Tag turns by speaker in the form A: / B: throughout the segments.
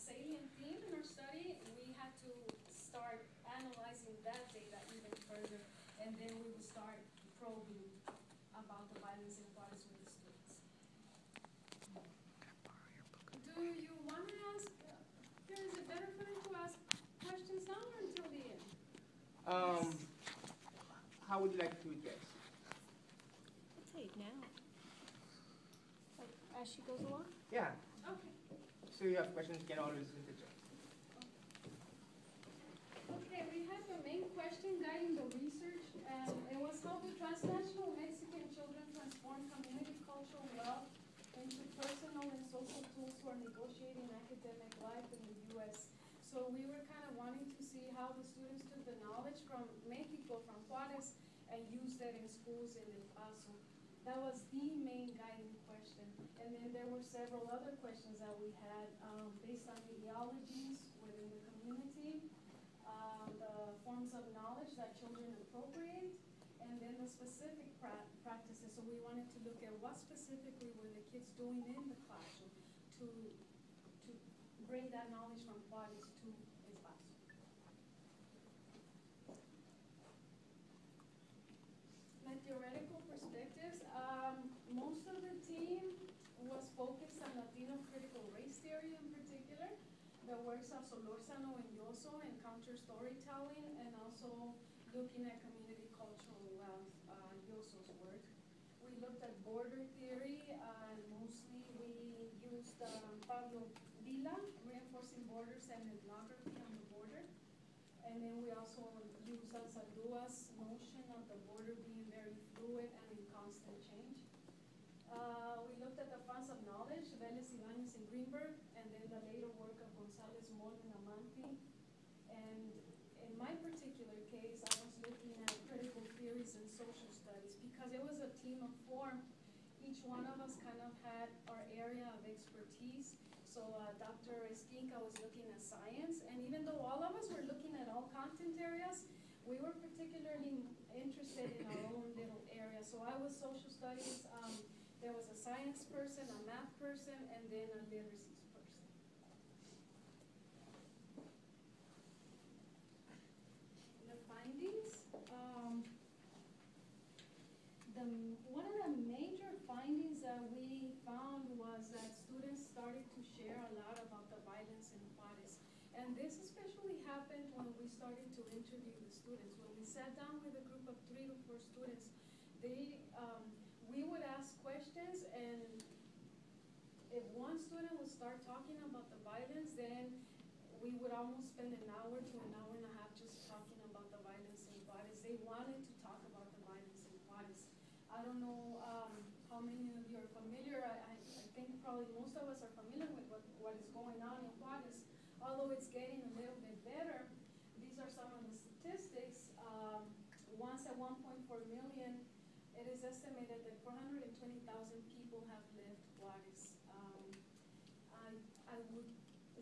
A: salient theme in our study, we had to start analyzing that data even further, and then we would start probing about the violence inequalities with the students. Do you want to ask, here, is it better for them to ask questions now or until the end?
B: How would you like to do it, guys?
C: I'll take now. Like, as she goes along?
B: Yeah.
A: Okay.
B: So you have questions, you can always interject.
A: Okay, we have the main question guiding the research. It was how do transnational Mexican children transform community cultural wealth into personal and social tools for negotiating academic life in the U.S. So we were kind of wanting to see how the students took the knowledge from Mexico, from Juarez, and used it in schools in El Paso. That was the main guiding question. And then there were several other questions that we had based on ideologies within the community, the forms of knowledge that children appropriate, and then the specific practices. So we wanted to look at what specifically were the kids doing in the classroom to bring that knowledge from Juarez to El Paso. My theoretical perspectives, most of the team was focused on Latino critical race theory in particular. The works of Solórzano and Yoso and counter storytelling, and also looking at community cultural wealth, Yoso's work. We looked at border theory, and mostly we used Pablo Vila, reinforcing borders and ethnography on the border. And then we also used Anzaldua's notion of the border being very fluid and in constant change. We looked at the fonts of knowledge, Vélez, Ibáñez, and Greenberg, and then the later work of González, Moll, and Amanti. And in my particular case, I was looking at critical theories and social studies because it was a team of 4. Each one of us kind of had our area of expertise. So Dr. Esquinca was looking at science, and even though all of us were looking at all content areas, we were particularly interested in our own little area. So I was social studies, there was a science person, a math person, and then a literacy person. The findings, one of the major findings that we found was that students started to share a lot about the violence in Juarez. And this especially happened when we started to interview the students. When we sat down with a group of 3 to 4 students, we would ask questions, and if one student would start talking about the violence, then we would almost spend an hour to an hour and a half just talking about the violence in Juarez. They wanted to talk about the violence in Juarez. I don't know how many of you are familiar. I think probably most of us are familiar with what is going on in Juarez. Although it's getting a little bit better, these are some of the statistics. Once at 1.4 million, it is estimated that 420,000 people have left Juarez. I would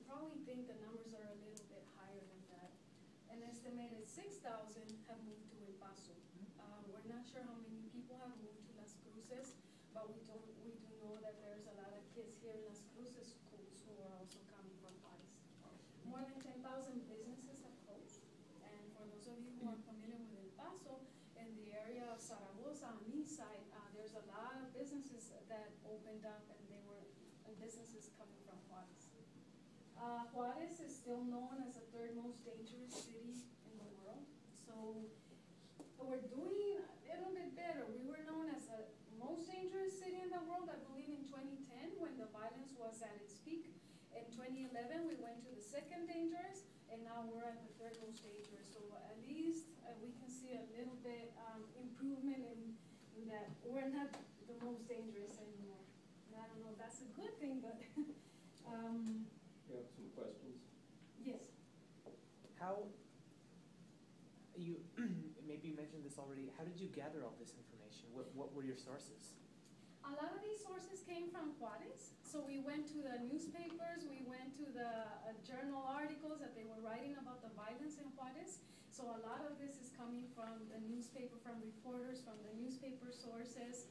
A: probably think the numbers are a little bit higher than that. An estimated 6,000 have moved to El Paso. We're not sure how many people have moved to Las Cruces, but we do know that there's a lot of kids here in Las Cruces schools who are also coming from Juarez. More than 10,000 businesses have closed. And for those of you who are familiar with El Paso, in the area of Zaragoza on the east side, there's a lot of businesses that opened up, and they were businesses coming from Juarez. Juarez is still known as the 3rd most dangerous city in the world. So we're doing a little bit better. We were known as the most dangerous city in the world, I believe, in 2010 when the violence was at its peak. In 2011, we went to the 2nd dangerous, and now we're at the 3rd most dangerous. So at least we can see a little bit improvement in that we're not the most dangerous anymore. And I don't know if that's a good thing, but
D: You have some questions?
A: yes.
E: How, maybe you mentioned this already, how did you gather all this information? What were your sources?
A: A lot of these sources came from Juarez. So we went to the newspapers, we went to the journal articles that they were writing about the violence in Juarez. So a lot of this is coming from the newspaper, from reporters, from the newspaper sources.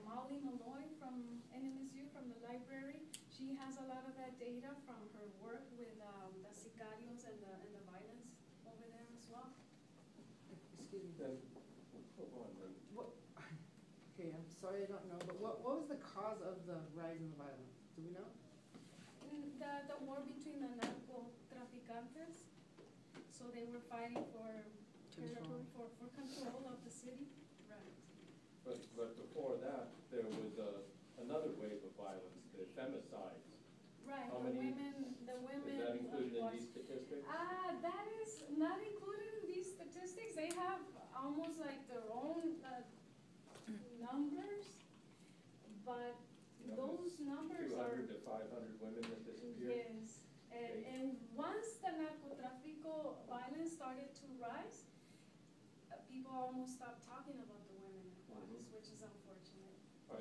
A: Molly Malloy from NMSU, from the library, she has has a lot of that data from her work with the sicarios and the violence over there as well.
B: Excuse me.
D: Then, hold on, then.
B: Okay, I'm sorry, I don't know, but what was the cause of the rise in the violence? Do we know?
A: The war between the narcotraficantes, so they were fighting for control of the city. Right.
D: But before that, there was another wave of violence, the femicides.
A: Right,
D: How
A: the
D: many-
A: women.
D: Is that included in these statistics?
A: That is not included in these statistics. They have almost like their own numbers, but those numbers are.
D: 200 to 500 women that disappeared?
A: Yes,
D: Okay.
A: and once the narcotrafico violence started to rise, people almost stopped talking about the women in Juarez, which is unfortunate.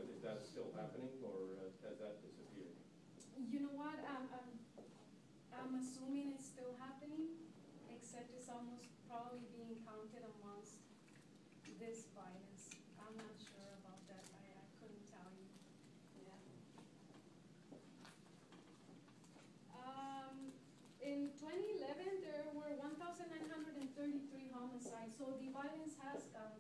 D: Is that still happening, or has that disappeared?
A: You know what, I'm assuming it's still happening, except it's almost probably being counted amongst this violence. I'm not sure about that, I couldn't tell you. Yeah. In 2011, there were 1,933 homicides, so the violence has gone